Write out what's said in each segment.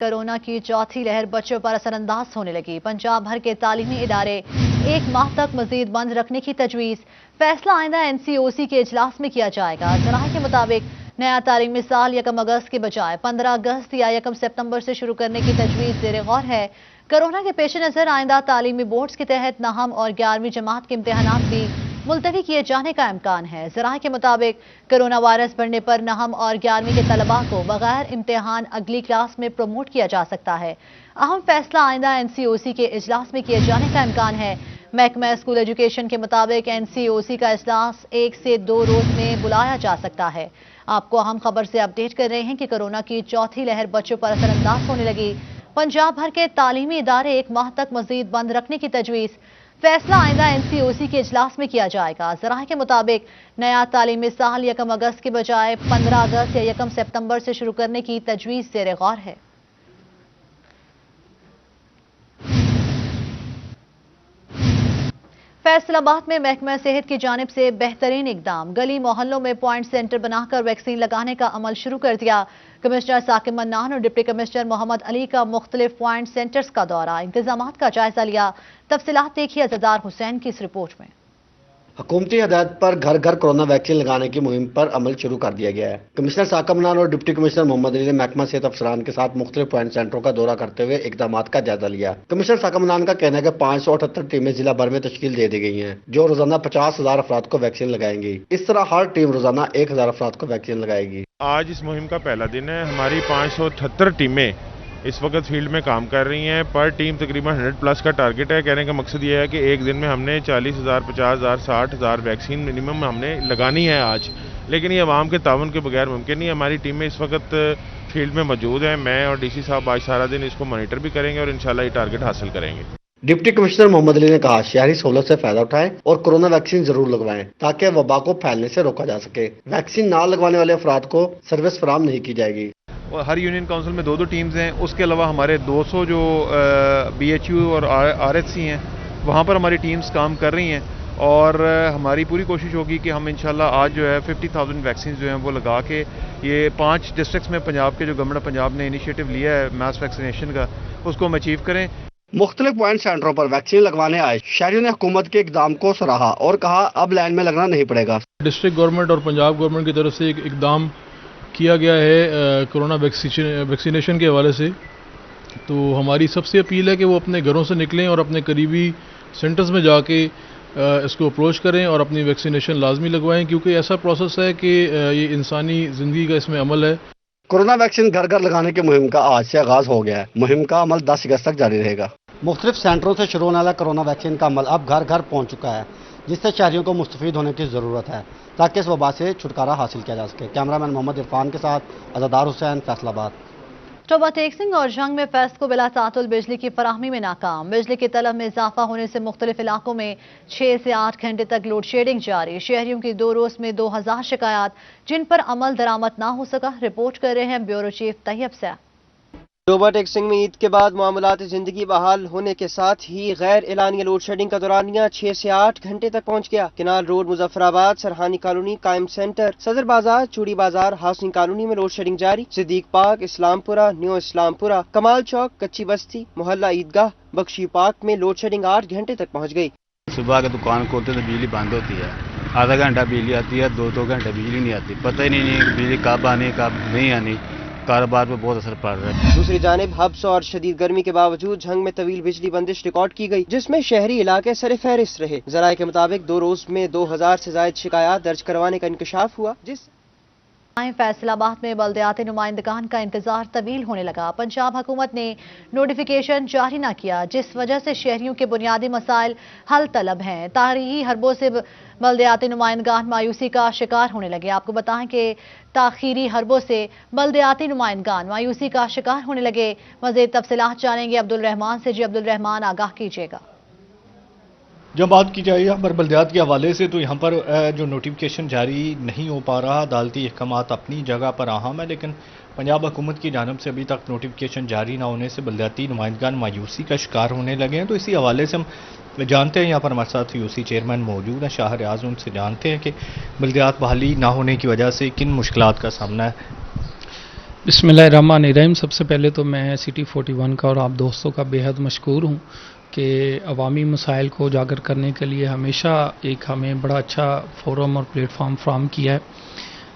Corona की चौथी लहर बच्चों पर असरअंदाज होने लगी। पंजाब भर के तालीमी इदारे एक माह तक मजीद बंद रखने की तजवीज़। फैसला आइंदा NCOC के इजलास में किया जाएगा। ज़राए के मुताबिक नया तालीमी साल 1 अगस्त के बजाय 15 अगस्त या 1 सितंबर से शुरू करने की तजवीज़ ज़ेर गौर है। कोरोना के पेश नज़र आइंदा तालीमी बोर्ड्स के तहत नहम और 11वीं जमात के इम्तहानात भी मुलतवी किए जाने का इम्कान है। ज़राए के मुताबिक कोरोना वायरस बढ़ने पर नहम और 11वीं के तलबा को बगैर इम्तहान अगली क्लास में प्रमोट किया जा सकता है। अहम फैसला आइंदा NCOC के इजलास में किए जाने का इम्कान है। महकमा स्कूल एजुकेशन के मुताबिक NCOC का इजलास 1 से 2 रोज में बुलाया जा सकता है। आपको अहम खबर से अपडेट कर रहे हैं कि कोरोना की चौथी लहर बच्चों पर असरअंदाज होने लगी। पंजाब भर के तालीमी इदारे 1 माह तक मजीद बंद रखने की तजवीज़। फैसला आइंदा NCOC के इजलास में किया जाएगा। ज़राए के मुताबिक नया तालीमी साल 1 अगस्त के बजाय 15 अगस्त या 1 सितंबर से शुरू करने की तजवीज़ ज़ेर गौर है। फैसलाबाद में महकमा सेहत की जानिब से बेहतरीन इकदाम। गली मोहल्लों में पॉइंट सेंटर बनाकर वैक्सीन लगाने का अमल शुरू कर दिया। कमिश्नर साकिब मन्नान और डिप्टी कमिश्नर मोहम्मद अली का मुख्तलिफ पॉइंट सेंटर्स का दौरा, इंतजामात का जायजा लिया। तफसीलात देखिए अज़दार हुसैन की इस रिपोर्ट में। हुकूमती हदायत पर घर घर कोरोना वैक्सीन लगाने की मुहिम पर अमल शुरू कर दिया गया है। कमिश्नर साकिब मन्नान और डिप्टी कमिश्नर मोहम्मद अली ने महकमा सेहत अफसरान के साथ मुख्तलिफ पॉइंट सेंटरों का दौरा करते हुए इकदाम का जायजा लिया। कमिश्नर साकिब मन्नान का कहना है कि 578 टीमें जिला भर में तश्कील दे दी गई हैं, जो रोजाना 50,000 अफराद को वैक्सीन लगाएंगी। इस तरह हर टीम रोजाना 1,000 अफराद को वैक्सीन लगाएगी। आज इस मुहिम का पहला दिन है। हमारी 578 टीमें इस वक्त फील्ड में काम कर रही हैं। पर टीम तकरीबन 100+ का टारगेट है। कहने का मकसद ये है कि एक दिन में हमने 40,000, 50,000, 60,000 वैक्सीन मिनिमम हमने लगानी है आज। लेकिन ये अवाम के ताउन के बगैर मुमकिन नहीं। हमारी टीमें इस वक्त फील्ड में मौजूद हैं। मैं और DC साहब आज सारा दिन इसको मॉनिटर भी करेंगे और इंशाल्लाह ये टारगेट हासिल करेंगे। डिप्टी कमिश्नर मोहम्मद अली ने कहा, शहरी सहूलत से फायदा उठाएं और कोरोना वैक्सीन जरूर लगवाएं ताकि वबा को फैलने से रोका जा सके। वैक्सीन ना लगवाने वाले अफराद को सर्विस फराहम नहीं की जाएगी। और हर यूनियन काउंसिल में 2-2 टीम्स हैं। उसके अलावा हमारे 200 जो BHU और RHC हैं, वहाँ पर हमारी टीम्स काम कर रही हैं और हमारी पूरी कोशिश होगी कि हम इंशाल्लाह आज जो है 50,000 वैक्सीन जो हैं वो लगा के ये 5 डिस्ट्रिक्ट्स में पंजाब के जो गवर्नमेंट पंजाब ने इनिशिएटिव लिया है मास वैक्सीनेशन का, उसको हम अचीव करें। मुख्तलिफ पॉइंट सेंटरों पर वैक्सीन लगवाने आए शहरियों ने हुकूमत के इकदाम को सराहा और कहा, अब लाइन में लगना नहीं पड़ेगा। डिस्ट्रिक्ट गवर्नमेंट और पंजाब गवर्नमेंट की तरफ से एक इकदाम किया गया है कोरोना वैक्सीनेशन के हवाले से। तो हमारी सबसे अपील है कि वो अपने घरों से निकलें और अपने करीबी सेंटर्स में जाके इसको अप्रोच करें और अपनी वैक्सीनेशन लाजमी लगवाएं, क्योंकि ऐसा प्रोसेस है कि ये इंसानी ज़िंदगी का इसमें अमल है। कोरोना वैक्सीन घर घर लगाने की मुहिम का आज से आगाज हो गया है। मुहिम का अमल 10 अगस्त तक जारी रहेगा। मुख्तलिफ सेंटरों से शुरू होने वाला कोरोना वैक्सीन का अमल अब घर घर पहुँच चुका है, जिससे शहरियों को मुस्तफीद होने की ज़रूरत है ताकि इस वबा से छुटकारा हासिल किया जा सके। कैमरामैन मोहम्मद इरफान के साथ अज़दार हुसैन, फैसलाबाद। टोबा टेक्सिंग और जंग में फैस को बिला तातुल बिजली की फराहमी में नाकाम। बिजली की तलब में इजाफा होने से मुख्तलिफ इलाकों में 6 से 8 घंटे तक लोड शेडिंग जारी। शहरियों की 2 रोज में 2000 शिकायत, जिन पर अमल दरामद ना हो सका। रिपोर्ट कर रहे हैं ब्यूरो चीफ तैयब से। टोबा टेक्सिंग में ईद के बाद मामलात ज़िंदगी बहाल होने के साथ ही गैर एलानिया लोड शेडिंग का दौरानिया 6 से 8 घंटे तक पहुँच गया। किनाल रोड, मुजफ्फराबाद, सरहानी कॉलोनी, कायम सेंटर, सदर बाजार, चूड़ी बाजार, हाउसिंग कॉलोनी में लोड शेडिंग जारी। सिद्दीक पार्क, इस्लामपुरा, न्यू इस्लामपुरा, कमाल चौक, कच्ची बस्ती, मोहल्ला ईदगाह, बख्शी पार्क में लोड शेडिंग 8 घंटे तक पहुँच गई। सुबह के दुकान खोलते तो बिजली बंद होती है, आधा घंटा बिजली आती है, 2-2 घंटे बिजली नहीं आती। पता ही नहीं बिजली कब आनी कब नहीं आनी। कारोबार पर बहुत असर पड़ रहा है। दूसरी जानिब हब्स और शदीद गर्मी के बावजूद झंग में तवील बिजली बंदिश रिकॉर्ड की गई, जिसमें शहरी इलाके सर फहरिस्त रहे। ज़राए के मुताबिक 2 रोज में 2000 से ज्यादा शिकायत दर्ज करवाने का इंकशाफ हुआ। फैसलाबाद में बल्दियाती नुमाइंदगान का इंतजार तवील होने लगा। पंजाब हुकूमत ने नोटिफिकेशन जारी न किया, जिस वजह से शहरियों के बुनियादी मसाइल हल तलब हैं। तारीखी हरबों से बल्दियाती नुमाइंदगान मायूसी का शिकार होने लगे। आपको बताएं कि ताखीरी हरबों से बल्दियाती नुमाइंदगान मायूसी का शिकार होने लगे। मज़ीद तफसीलात जानेंगे अब्दुल रहमान से। जी अब्दुल रहमान, आगाह कीजिएगा। जब बात की जाए यहाँ पर बल्दियात के हवाले से, तो यहाँ पर जो नोटिफिकेशन जारी नहीं हो पा रहा। अदालती अहकामात अपनी जगह पर अहम है, लेकिन पंजाब हुकूमत की जानिब से अभी तक नोटिफिकेशन जारी ना होने से बल्दियाती नुमाइंदगान मायूसी का शिकार होने लगे हैं। तो इसी हवाले से हम जानते हैं, यहाँ पर हमारे साथ UC चेयरमैन मौजूद हैं शाह रियाज, उनसे जानते हैं कि बल्दियात बहाली ना होने की वजह से किन मुश्किलात का सामना है। बिस्मिल्लाहिर्रहमानिर्रहीम। सबसे पहले तो मैं सिटी 41 का और आप दोस्तों का बेहद मशकूर हूँ कि अवामी मसाइल को उजागर करने के लिए हमेशा एक हमें बड़ा अच्छा फोरम और प्लेटफॉर्म फ्राहम किया है।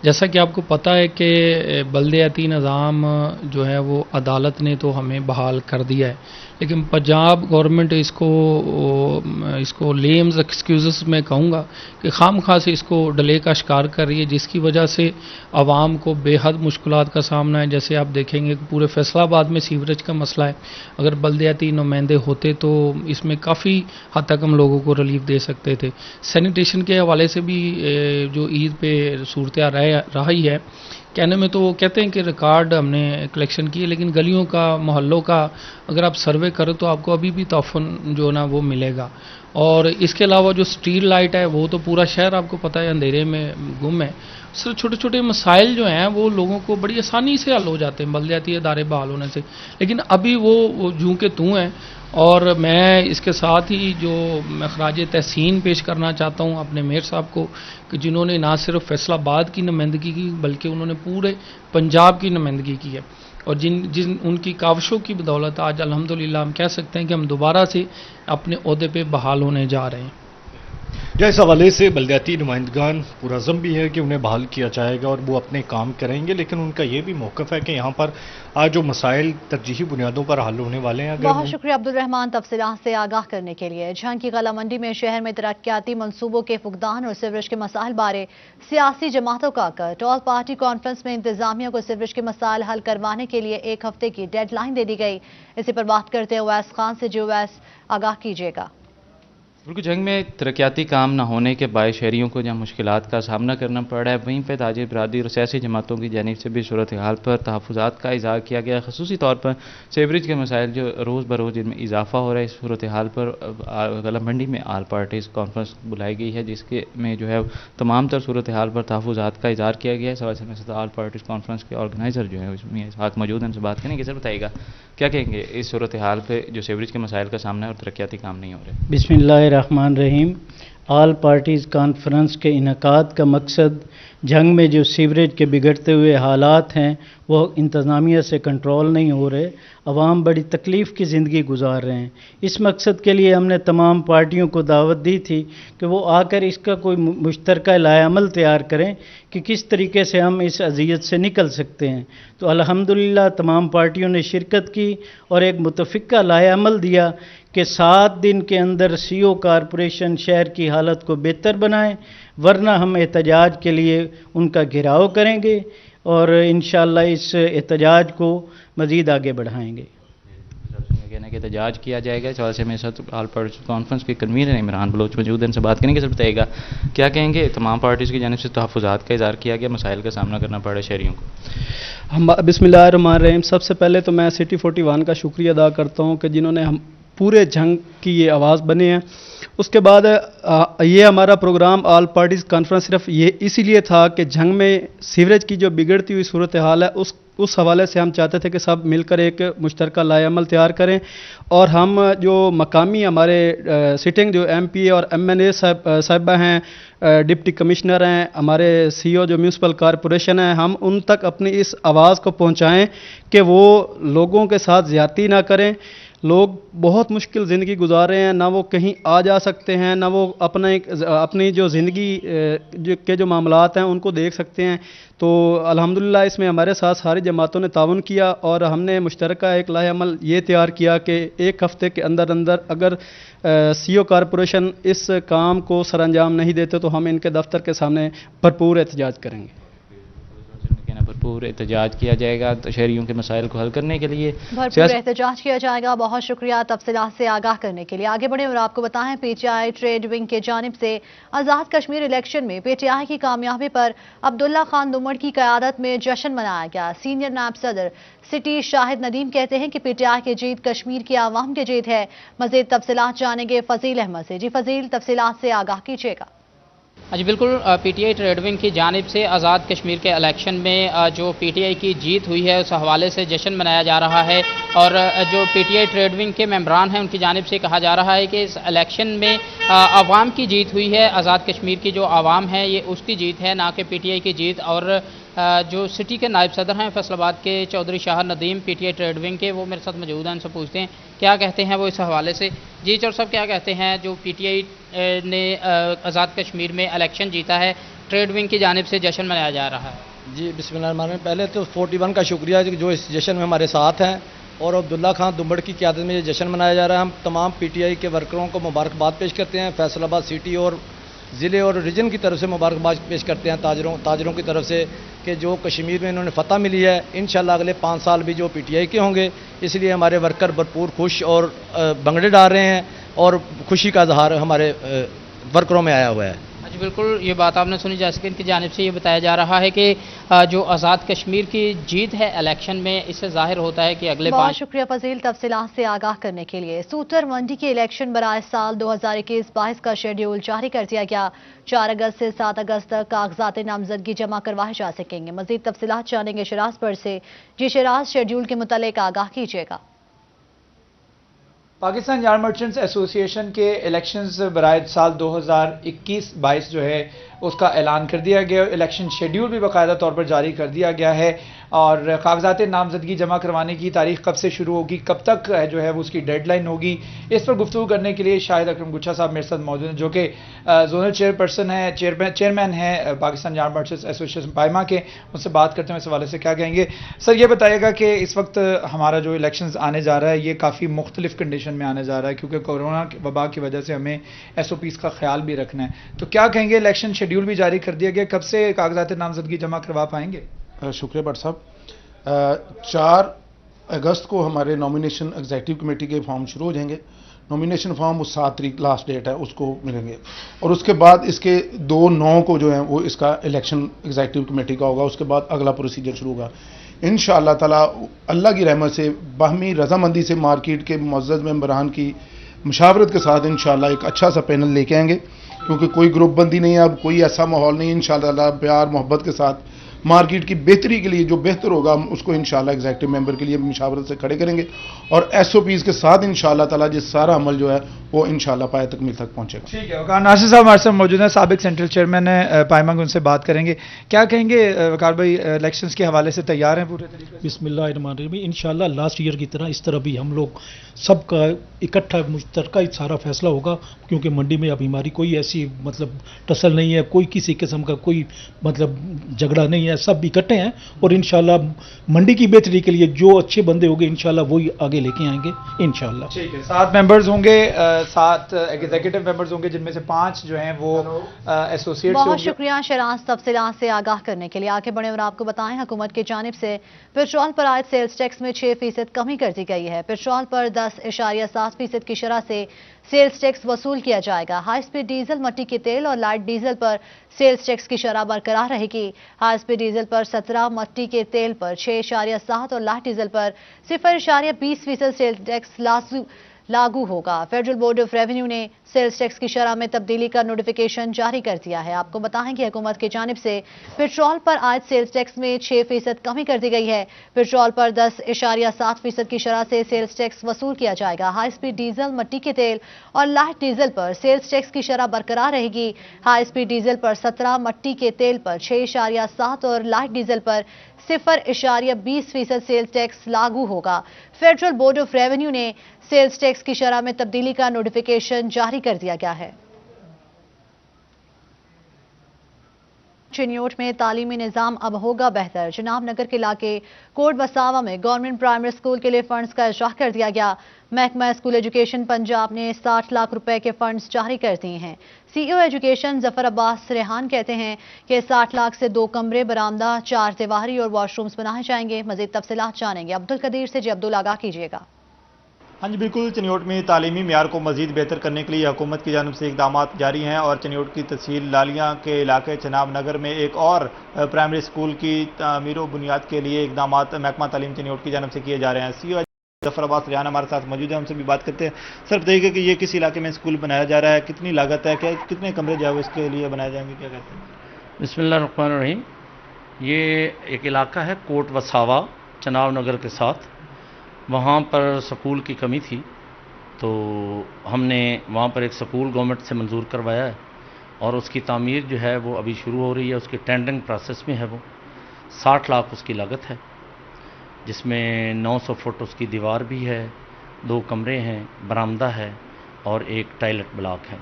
जैसा कि आपको पता है कि बल्दियाती निज़ाम जो है वो अदालत ने तो हमें बहाल कर दिया है, लेकिन पंजाब गवर्नमेंट इसको लेम्स एक्सक्यूज़ मैं कहूँगा कि खामखा से इसको डिले का शिकार कर रही है, जिसकी वजह से आवाम को बेहद मुश्किलात का सामना है। जैसे आप देखेंगे कि पूरे फैसलाबाद में सीवरेज का मसला है, अगर बल्दियाती नुमाइंदे होते तो इसमें काफ़ी हद तक हम लोगों को रिलीफ दे सकते थे। सैनिटेशन के हवाले से भी जो ईद पे सूरत रही है, कहने में तो वो कहते हैं कि रिकॉर्ड हमने कलेक्शन किए, लेकिन गलियों का मोहल्लों का अगर आप सर्वे करें तो आपको अभी भी तोहफ़न जो ना वो मिलेगा। और इसके अलावा जो स्ट्रीट लाइट है वो तो पूरा शहर आपको पता है अंधेरे में गुम है। सिर्फ छोटे छोटे मसाइल जो हैं वो लोगों को बड़ी आसानी से हल हो जाते हैं बल्दियाती इदारे बहाल होने से, लेकिन अभी वो जूं के तूं हैं। और मैं इसके साथ ही जो मैं खराज तहसीन पेश करना चाहता हूँ अपने मेयर साहब को कि जिन्होंने ना सिर्फ फैसलाबाद की नुमाइंदगी की बल्कि उन्होंने पूरे पंजाब की नुमाइंदगी की है, और जिन उनकी काविशों की बदौलत आज अल्हम्दुलिल्लाह हम कह सकते हैं कि हम दोबारा से अपने ओहदे पे बहाल होने जा रहे हैं। जो इस हवाले से बल्दियाती नुमाइंदगान पुरज़म भी है कि उन्हें बहाल किया जाएगा और वो अपने काम करेंगे, लेकिन उनका ये भी मौक़िफ़ है कि यहाँ पर आज जो मसाइल तरजीही बुनियादों पर हल होने वाले हैं। बहुत शुक्रिया अब्दुल रहमान तफसीलात से आगाह करने के लिए। झंग की गला मंडी में शहर में तरक्याती मनसूबों के फुकदान और सीवरेज के मसाइल बारे सियासी जमातों का कट। ऑल पार्टी कॉन्फ्रेंस में इंतजामिया को सीवरेज के मसाइल हल करवाने के लिए 1 हफ्ते की डेडलाइन दे दी गई। इसी पर बात करते हैं उवैस खान से। जो उवैस आगाह कीजिएगा। बिल्कुल, जंग में तरक्याती काम न होने के बायस शहरियों को जहाँ मुश्किलात का सामना करना पड़ रहा है, वहीं पर ताजिर बरादरी और सियासी जमातों की जानिब से भी सूरत हाल पर तहफ़्फ़ुज़ात का इज़हार किया गया। ख़ुसूसी तौर पर सीवरेज के मसाइल जो रोज़ बरोज़ इनमें इजाफा हो रहा है, इस सूरत हाल पर गला मंडी में आल पार्टीज़ कॉन्फ्रेंस बुलाई गई है, जिसके में जो है तमाम तर सूरत हाल पर तहफ़्फ़ुज़ात का इज़हार किया गया है। सवाल से आल पार्टीज़ कॉन्फ्रेंस के ऑर्गेनाइज़र जो है उसमें इस हाथ मौजूद हैं, उनसे बात करेंगे। सर बताइएगा क्या कहेंगे इस सूरत हाल पर जो सीवरेज के मसाइल का सामना है और तरक्याती काम नहीं हो रहे। बिस्मिल्लाहिर्रहमानिर्रहीम। ऑल पार्टीज़ कॉन्फ्रेंस के इनकाद का मकसद जंग में जो सीवरेज के बिगड़ते हुए हालात हैं वो इंतज़ामिया से कंट्रोल नहीं हो रहे, अवाम बड़ी तकलीफ़ की ज़िंदगी गुजार रहे हैं। इस मकसद के लिए हमने तमाम पार्टियों को दावत दी थी कि वो आकर इसका कोई मुश्तरका लाएअमल तैयार करें कि किस तरीके से हम इस अज़ियत से निकल सकते हैं। तो अल्हम्दुलिल्लाह तमाम पार्टियों ने शिरकत की और एक मुतफ़िक़ा लाएअमल दिया कि 7 दिन के अंदर CO कॉरपोरेशन शहर की हालत को बेहतर बनाएं, वरना हम एहतजाज के लिए उनका घेराव करेंगे और इंशाअल्लाह इस एहतजाज को मज़ीद आगे बढ़ाएंगे। कहना कि एहतजाज किया जाएगा। इस हवाले से मेरे साथ ऑल पार्टीज़ कॉन्फ्रेंस के कन्वीनर इमरान बलोच मौजूद हैं, उनसे बात करेंगे। सर बताइएगा क्या कहेंगे, तमाम पार्टीज़ की जानिब से तहफ़्फ़ुज़ात का इज़हार किया गया, मसाइल का सामना करना पड़ रहा है शहरियों को। हम बिस्मिल्लाहिर्रहमानिर्रहीम। सबसे पहले तो मैं सिटी 41 का शुक्रिया अदा करता हूँ कि जिन्होंने हम पूरे जंग की ये आवाज़ बने हैं। उसके बाद ये हमारा प्रोग्राम ऑल पार्टीज़ कॉन्फ्रेंस सिर्फ ये इसीलिए था कि जंग में सीवरेज की जो बिगड़ती हुई सूरत हाल है उस हवाले से हम चाहते थे कि सब मिलकर एक मुश्तरका लाएअमल तैयार करें, और हम जो मकामी हमारे सिटिंग जो MP और MNA साहिबा हैं, डिप्टी कमिश्नर हैं, हमारे CO जो म्यूनसिपल कॉरपोरेशन है, हम उन तक अपनी इस आवाज़ को पहुँचाएँ कि वो लोगों के साथ ज़्यादती ना करें। लोग बहुत मुश्किल ज़िंदगी गुजार रहे हैं, ना वो कहीं आ जा सकते हैं, ना वो अपनी जो ज़िंदगी के जो मामलात हैं उनको देख सकते हैं। तो अल्हम्दुलिल्लाह इसमें हमारे साथ सारी जमातों ने ताउन किया और हमने मुश्तरका एक लाएअमल ये तैयार किया कि 1 हफ्ते के अंदर अंदर अगर CO कॉरपोरेशन इस काम को सरअंजाम नहीं देते तो हम इनके दफ्तर के सामने भरपूर एहतजाज करेंगे। भरपूर एहतजाज किया जाएगा तो शहरियों के मसाइल को हल करने के लिए भरपूर एहतजाज किया जाएगा। बहुत शुक्रिया तफसीलात से आगाह करने के लिए। आगे बढ़े और आपको बताएं PTI ट्रेड विंग के जानिब से आज़ाद कश्मीर इलेक्शन में PTI की कामयाबी पर अब्दुल्ला खान दुमड़ की क़यादत में जश्न मनाया गया। सीनियर नायब सदर सिटी शाहिद नदीम कहते हैं कि PTI की जीत कश्मीर की आवाम की जीत है। मज़ीद तफसीलात जानेंगे फजील अहमद से। जी फजील, तफसीलात से आगाह कीजिएगा। जी बिल्कुल, PTI ट्रेड विंग की जानिब से आज़ाद कश्मीर के इलेक्शन में जो PTI की जीत हुई है उस हवाले से जश्न मनाया जा रहा है, और जो PTI ट्रेड विंग के मेंबरान हैं उनकी जानिब से कहा जा रहा है कि इस इलेक्शन में आवाम की जीत हुई है। आज़ाद कश्मीर की जो आवाम है ये उसकी जीत है, ना कि PTI की जीत। और जो सिटी के नायब सदर हैं फैसलाबाद के Chaudhry Shah Nadeem PTI trade wing के, वो मेरे साथ मौजूद हैं। उनसे पूछते हैं क्या कहते हैं वो इस हवाले से। जी चौधरी साहब, क्या कहते हैं जो PTI ने आज़ाद कश्मीर में इलेक्शन जीता है, ट्रेड विंग की जानिब से जश्न मनाया जा रहा है? जी बिस्मिल्लाह, पहले तो 41 का शुक्रिया जो इस जश्न में हमारे साथ हैं, और अब्दुल्ला खान दुम्बड़ की क़यादत में ये जश्न मनाया जा रहा है। हम तमाम PTI के वर्करों को मुबारकबाद पेश करते हैं, फैसलाबाद सिटी और ज़िले और रीजन की तरफ से मुबारकबाद पेश करते हैं ताजरों की तरफ से कि जो कश्मीर में इन्होंने फतह मिली है। इंशाल्लाह अगले 5 साल भी जो PTI के होंगे, इसलिए हमारे वर्कर भरपूर खुश और भंगड़े डाल रहे हैं और खुशी का इजहार हमारे वर्करों में आया हुआ है। जी बिल्कुल, ये बात आपने सुनी। जैसे कि इनकी जानिब से ये बताया जा रहा है कि जो आज़ाद कश्मीर की जीत है इलेक्शन में, इससे जाहिर होता है कि अगले बहुत शुक्रिया फजील तफसीलात से आगाह करने के लिए। सूतर मंडी के इलेक्शन बराए साल 2021-22 का शेड्यूल जारी कर दिया गया। 4 अगस्त से 7 अगस्त तक कागजात नामजदगी जमा करवाए जा सकेंगे। मजीद तफसीलात जानेंगे शराज पर से। जी शराज, शेड्यूल के मुतालिक आगाह कीजिएगा। पाकिस्तान यार्ड मर्चेंट्स एसोसिएशन के इलेक्शंस बराए साल 2021-22 जो है उसका ऐलान कर दिया गया। इलेक्शन शेड्यूल भी बाकायदा तौर पर जारी कर दिया गया है और कागजात नामजदगी जमा करवाने की तारीख कब से शुरू होगी, कब तक जो है वो उसकी डेडलाइन होगी, इस पर गुफ्तगू करने के लिए शाहिद अकरम गुच्छा साहब मेरे साथ मौजूद हैं, जो कि जोनल चेयरपर्सन है, चेयरमैन है पाकिस्तान यार्ड मर्चेंट्स एसोसिएशन पाइमा के। उनसे बात करते हैं इस हवाले से क्या कहेंगे। सर, ये बताइएगा कि इस वक्त हमारा जो इलेक्शन आने जा रहा है ये काफ़ी मुख्तलिफ कंडीशन में आने जा रहा है, क्योंकि कोरोना वबा की वजह से हमें SOPs का ख्याल भी रखना है। तो क्या कहेंगे, इलेक्शन शेड्यूल भी जारी कर दिया गया, कब से कागजात नामजदगी जमा करवा पाएंगे? शुक्रिया भट्ट साहब। 4 अगस्त को हमारे नॉमिनेशन एग्जीक्यूटिव कमेटी के फॉर्म शुरू हो जाएंगे। नॉमिनेशन फॉर्म वो 7 तारीख लास्ट डेट है, उसको मिलेंगे और उसके बाद इसके 2/9 को जो है वो इसका इलेक्शन एग्जीक्यूटिव कमेटी का होगा। उसके बाद अगला प्रोसीजर शुरू होगा इंशाअल्लाह ताला। अल्लाह की रहमत से बाहमी रजामंदी से मार्केट के मुअज़्ज़ज़ मेंबरान की मुशावरत के साथ इंशाअल्लाह एक अच्छा सा पैनल लेके आएंगे, क्योंकि कोई ग्रुप बंदी नहीं है, अब कोई ऐसा माहौल नहीं। इंशाअल्लाह प्यार मोहब्बत के साथ मार्केट की बेहतरी के लिए जो बेहतर होगा हम उसको इंशाअल्लाह एग्जीक्यूटिव मेंबर के लिए मुशावरत से खड़े करेंगे और SOPs के साथ इंशाअल्लाह ताला ये सारा अमल जो है वो इंशाअल्लाह पाए तकमील तक पहुंचेगा। ठीक है, वकार नासिर साहब हमारे साथ मौजूद हैं, साबिक सेंट्रल चेयरमैन है पाइमा, उनसे बात करेंगे। क्या कहेंगे वकार भाई, इलेक्शंस के हवाले से तैयार हैं पूरे तरीके से? बिस्मिल्लाहिर्रहमानिर्रहीम। इंशाअल्लाह लास्ट ईयर की तरह इस तरह भी हम लोग सबका इकट्ठा मुश्तरका सारा फैसला होगा, क्योंकि मंडी में अभी हमारी कोई ऐसी मतलब टसल नहीं है, कोई किसी किस्म का कोई मतलब झगड़ा नहीं है, सब इकट्ठे हैं और इंशाअल्लाह मंडी की बेहतरी के लिए जो अच्छे बंदे होंगे इंशाअल्लाह वही आगे लेके आएंगे इंशाअल्लाह। ठीक है, 7 मेंबर्स होंगे, 7 एग्जीक्यूटिव मेंबर्स होंगे, जिनमें से 5 जो हैं वो एसोसिएट्स होंगे। बहुत शुक्रिया शराज तफसीलात से आगाह करने के लिए। आगे बढ़े और आपको बताएं, हुकूमत की जानिब से पेट्रोल पर आयद सेल्स टैक्स में 6% कमी कर दी गई है। पेट्रोल पर 10.7% की शरह से सेल्स टैक्स वसूल किया जाएगा। हाई स्पीड डीजल, मट्टी के तेल और लाइट डीजल पर सेल्स टैक्स की शरह बरकरार रहेगी। हाई स्पीड डीजल पर 17, मट्टी के तेल पर 6.7 और लाइट डीजल पर 0.20% सेल्स टैक्स लागू होगा। फेडरल बोर्ड ऑफ रेवेन्यू ने सेल्स टैक्स की शरह में तब्दीली का नोटिफिकेशन जारी कर दिया है। आपको बताएं कि हुकूमत की जानिब से पेट्रोल पर आयद सेल्स टैक्स में 6% कमी कर दी गई है। पेट्रोल पर 10.7% की शरह से सेल्स टैक्स वसूल किया जाएगा। हाई स्पीड डीजल, मट्टी के तेल और लाइट डीजल पर सेल्स टैक्स की शरह बरकरार रहेगी। हाई स्पीड डीजल पर 17, मट्टी के तेल पर 6.7 और लाइट डीजल पर 0.20% सेल्स टैक्स लागू होगा। फेडरल बोर्ड ऑफ रेवेन्यू ने सेल्स टैक्स की शरह में तब्दीली का नोटिफिकेशन जारी कर दिया गया है। चिन्योट में तालीमी निज़ाम अब होगा बेहतर। जनाब नगर के इलाके कोट बसावा में गवर्नमेंट प्राइमरी स्कूल के लिए फंड्स का इजराह कर दिया गया। महकमा स्कूल एजुकेशन पंजाब ने 60 लाख रुपए के फंड्स जारी कर दिए हैं। CEO एजुकेशन जफर अब्बास रेहान कहते हैं कि 60 लाख से 2 कमरे, बरामदा, 4 दीवारी और वॉशरूम्स बनाए जाएंगे। मजीद तफसीलात जानेंगे अब्दुल कदीर से। जी अब्दुल, आगाह कीजिएगा। हाँ जी बिल्कुल, चनियोट में तालीमी म्यार को मज़ीद बेहतर करने के लिए हुकूमत की जानिब से इक़दाम जारी हैं और चनियोट की तहसील लालियाँ के इलाके चनाब नगर में एक और प्राइमरी स्कूल की तामीर व बुनियाद के लिए इक़दाम महकमा तालीम चनियोट की जानिब से किए जा रहे हैं। CEO जफर अब्बास रेहान हमारे साथ मौजूद है, उनसे भी बात करते हैं। सर बताइएगा कि ये किस इलाके में स्कूल बनाया जा रहा है, कितनी लागत है, क्या कितने कमरे जो है इसके लिए बनाए जाएंगे, क्या कहते हैं? बिस्मिल्लाहिर्रहमानिर्रहीम। ये एक इलाका है कोट वसावा चनाब नगर के साथ, वहाँ पर स्कूल की कमी थी तो हमने वहाँ पर एक स्कूल गवर्नमेंट से मंजूर करवाया है और उसकी तामीर जो है वो अभी शुरू हो रही है, उसकी टेंडरिंग प्रोसेस में है वो। 60 लाख उसकी लागत है, जिसमें 900 फुट उसकी दीवार भी है, 2 कमरे हैं, बरामदा है और एक टॉयलेट ब्लॉक है।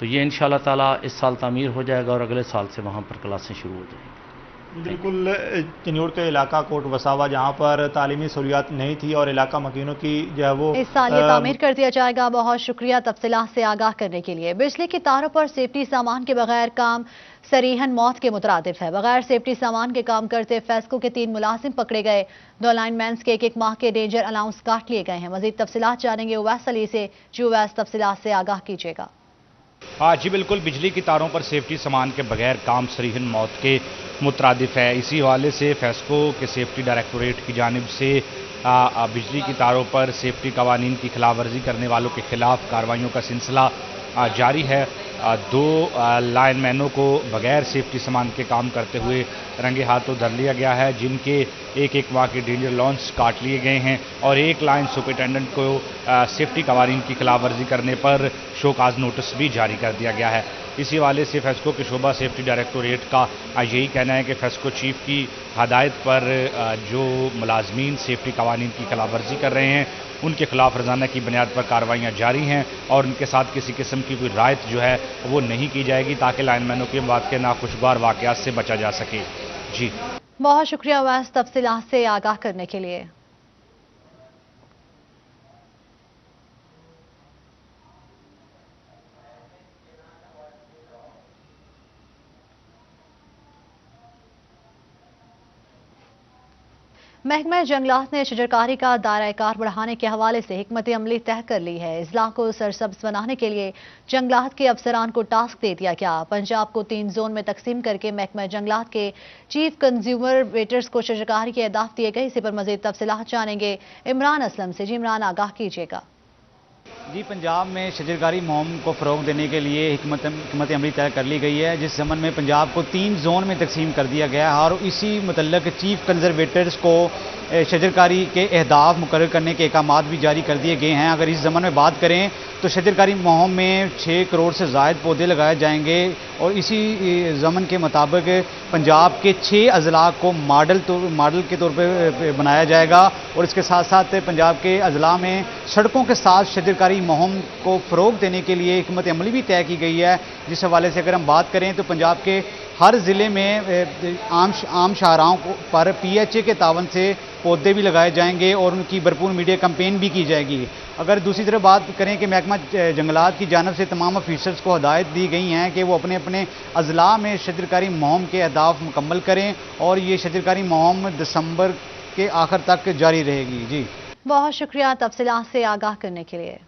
तो ये इंशाल्लाह ताला इस साल तामीर हो जाएगा और अगले साल से वहाँ पर क्लासें शुरू हो जाएंगी। बिल्कुल, चिन्योट का इलाका कोट वसावा जहाँ पर तालीमी सहूलियात नहीं थी और इलाका मकीनों की जो है वो इस साल ये तामीर कर दिया जाएगा। बहुत शुक्रिया तफसीलात से आगाह करने के लिए। बिजली की तारों पर सेफ्टी सामान के बगैर काम सरीहन मौत के मुतरादिफ है। बगैर सेफ्टी सामान के काम करते फेस्को के 3 मुलाजिम पकड़े गए। 2 लाइनमैन्स के 1 माह के डेंजर अलाउंस काट लिए गए हैं। मजीद तफसीलात जानेंगे उवैस अली से। जी उवैस, तफसीलात से आगाह कीजिएगा। हाँ जी बिल्कुल, बिजली की तारों पर सेफ्टी सामान के बगैर काम सरीहन मौत के मुतरादिफ है। इसी हवाले से फेस्को के सेफ्टी डायरेक्टोरेट की जानिब से बिजली की तारों पर सेफ्टी कवानीन की खिलाफ वर्जी करने वालों के खिलाफ कार्रवाइयों का सिलसिला जारी है। 2 लाइनमैनों को बगैर सेफ्टी सामान के काम करते हुए रंगे हाथों धर लिया गया है, जिनके 1 माह के डेंजर अलाउंस काट लिए गए हैं और 1 लाइन सुपरिटेंडेंट को सेफ्टी कवानीन की खिलाफ वर्जी करने पर शोकाज नोटिस भी जारी कर दिया गया है। इसी हवाले से फेस्को के शोबा सेफ्टी डायरेक्टोरेट का यही कहना है कि फेस्को चीफ की हदायत पर जो मुलाजमीन सेफ्टी कवानीन की खिलाफ वर्जी कर रहे हैं उनके खिलाफ रोजाना की बुनियाद पर कार्रवाइयाँ जारी हैं और उनके साथ किसी किस्म की कोई रायत जो है वो नहीं की जाएगी, ताकि लाइनमैनों के बाद के नाखुशगवार वाकयात से बचा जा सके। जी बहुत शुक्रिया उवैस तफसीलात से आगाह करने के लिए। महकमा जंगलात ने शजरकारी का दायरा-ए-कार बढ़ाने के हवाले से हिकमत अमली तय कर ली है। इजला को सरसब्ज बनाने के लिए जंगलात के अफसरान को टास्क दे दिया गया। पंजाब को 3 जोन में तकसीम करके महकमा जंगलात के चीफ कंज्यूमर वेटर्स को शजरकारी के अहदाफ दिए गए। इसी पर मजीद तफसीलात जानेंगे इमरान असलम से। जी इमरान, आगाह कीजिएगा। जी, पंजाब में शजरकारी मुहिम को फ़रोग देने के लिए हिकमत अमली तय कर ली गई है, जिस ज़मन में पंजाब को 3 जोन में तकसीम कर दिया गया है और इसी मुतल्लक चीफ कंजर्वेटर्स को शजरकारी के अहदाफ मुकर्रर करने के अहकामात भी जारी कर दिए गए हैं। अगर इस ज़मन में बात करें तो शजरकारी मुहिम में 6 करोड़ से ज़ायद पौधे लगाए जाएंगे और इसी ज़मन के मुताबिक पंजाब के 6 अजला को मॉडल के तौर पर बनाया जाएगा और इसके साथ साथ पंजाब के अजला में सड़कों के साथ शजरकारी मुहिम को फ़रोग देने के लिए हिकमत अमली भी तय की गई है। जिस हवाले से अगर हम बात करें तो पंजाब के हर ज़िले में आम शाहराहों पर PHA के तावन से पौधे भी लगाए जाएंगे और उनकी भरपूर मीडिया कैंपेन भी की जाएगी। अगर दूसरी तरफ बात करें कि महकमा जंगलात की जानिब से तमाम ऑफिसर्स को हदायत दी गई हैं कि वो अपने अपने अजला में शजरकारी मुहिम के अहदाफ मुकम्मल करें और ये शजरकारी मुहिम दिसंबर के आखिर तक जारी रहेगी। जी बहुत शुक्रिया तफसीलात से आगाह करने के लिए।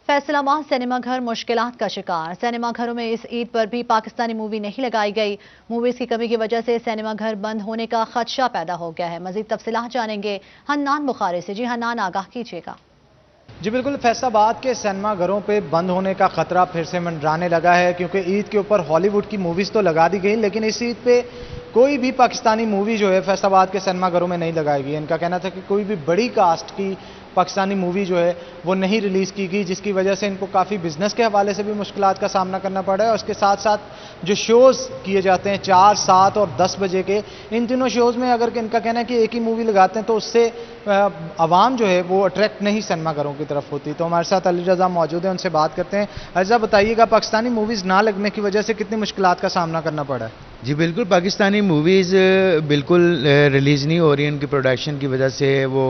फैसलाबाद सिनेमा घर मुश्किलात का शिकार। सिनेमा घरों में इस ईद पर भी पाकिस्तानी मूवी नहीं लगाई गई। मूवीज की कमी की वजह से सिनेमा घर बंद होने का खदशा पैदा हो गया है। मजीद तफसीलात जानेंगे हन्नान बुखारी से। जी हन्नान, आगाह कीजिएगा। जी बिल्कुल, फैसलाबाद के सिनेमा घरों पे बंद होने का खतरा फिर से मंडराने लगा है, क्योंकि ईद के ऊपर हॉलीवुड की मूवीज़ तो लगा दी गई, लेकिन इस ईद पे कोई भी पाकिस्तानी मूवी जो है फैसलाबाद के सिनेमा घरों में नहीं लगाई गई। इनका कहना था कि कोई भी बड़ी कास्ट की पाकिस्तानी मूवी जो है वो नहीं रिलीज़ की गई, जिसकी वजह से इनको काफ़ी बिजनेस के हवाले से भी मुश्किलात का सामना करना पड़ा है। और उसके साथ साथ जो शोज़ किए जाते हैं 4, 7 और 10 बजे के, इन तीनों शोज़ में अगर इनका कहना है कि एक ही मूवी लगाते हैं तो उससे आवाम जो है वो अट्रैक्ट नहीं सिनेमा घरों की तरफ होती। तो हमारे साथ अली रज़ा मौजूद है, उनसे बात करते हैं। रज़ा, बताइएगा पाकिस्तानी मूवीज़ ना लगने की वजह से कितनी मुश्किलात का सामना करना पड़ा है? जी बिल्कुल, पाकिस्तानी मूवीज़ बिल्कुल रिलीज़ नहीं हो रही, उनकी प्रोडक्शन की वजह से वो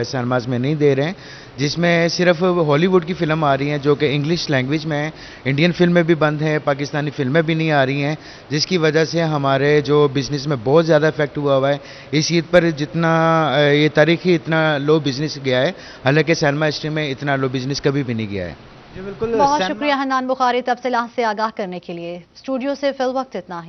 सिनेमाज में नहीं दे रहे हैं, जिसमें सिर्फ हॉलीवुड की फ़िल्म आ रही हैं जो कि इंग्लिश लैंग्वेज में है। इंडियन फिल्में भी बंद हैं, पाकिस्तानी फिल्में भी नहीं आ रही हैं, जिसकी वजह से हमारे जो बिज़नेस में बहुत ज़्यादा इफेक्ट हुआ है। इस ईद पर जितना ये तारीख़ी इतना लो बिज़नेस गया है, हालांकि सिनेमा इंडस्ट्री में इतना लो बिज़नेस कभी भी नहीं गया है। जी बिल्कुल, बहुत शुक्रिया हन्नान बुखारी तफसीलात से आगाह करने के लिए। स्टूडियो से फिल वक्त इतना ही।